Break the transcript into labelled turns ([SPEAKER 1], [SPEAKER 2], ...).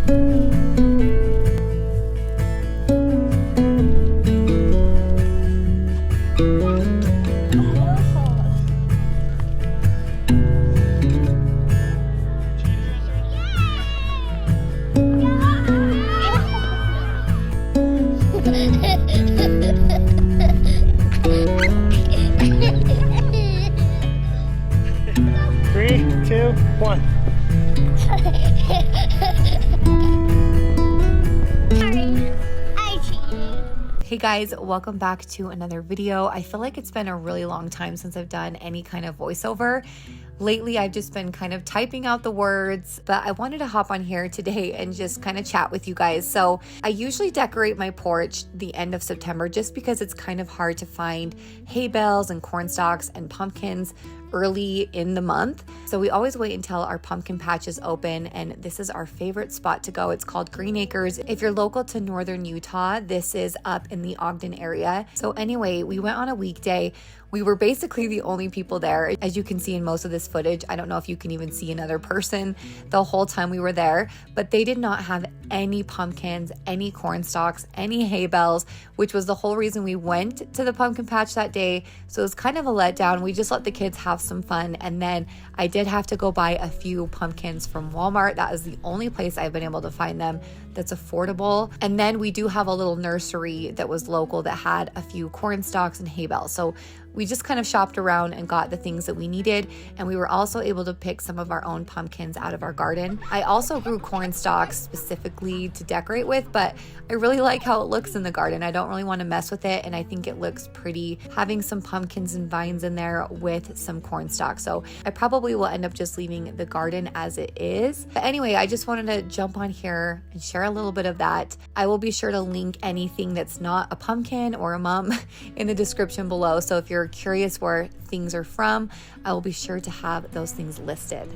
[SPEAKER 1] Three, two, one.
[SPEAKER 2] Hey guys, welcome back to another video. I feel like it's been a really long time since I've done any kind of voiceover. Lately, I've just been kind of typing out the words, but I wanted to hop on here today and just kind of chat with you guys. So I usually decorate my porch the end of September just because it's kind of hard to find hay bales and corn stalks and pumpkins early in the month. So we always wait until our pumpkin patch is open, and this is our favorite spot to go. It's called Green Acres. If you're local to northern Utah, this is up in the Ogden area. So anyway, we went on a weekday. We were basically the only people there. As you can see in most of this footage, I don't know if you can even see another person the whole time we were there, but they did not have any pumpkins, any corn stalks, any hay bales, which was the whole reason we went to the pumpkin patch that day. So it was kind of a letdown. We just let the kids have some fun. And then I did have to go buy a few pumpkins from Walmart. That is the only place I've been able to find them that's affordable. And then we do have a little nursery that was local that had a few corn stalks and hay bales. So we just kind of shopped around and got the things that we needed. And we were also able to pick some of our own pumpkins out of our garden. I also grew corn stalks specifically to decorate with, but I really like how it looks in the garden. I don't really want to mess with it. And I think it looks pretty having some pumpkins and vines in there with some corn stalks. So I probably will end up just leaving the garden as it is. But anyway, I just wanted to jump on here and share a little bit of that. I will be sure to link anything that's not a pumpkin or a mum in the description below. So if you're curious where things are from, I will be sure to have those things listed.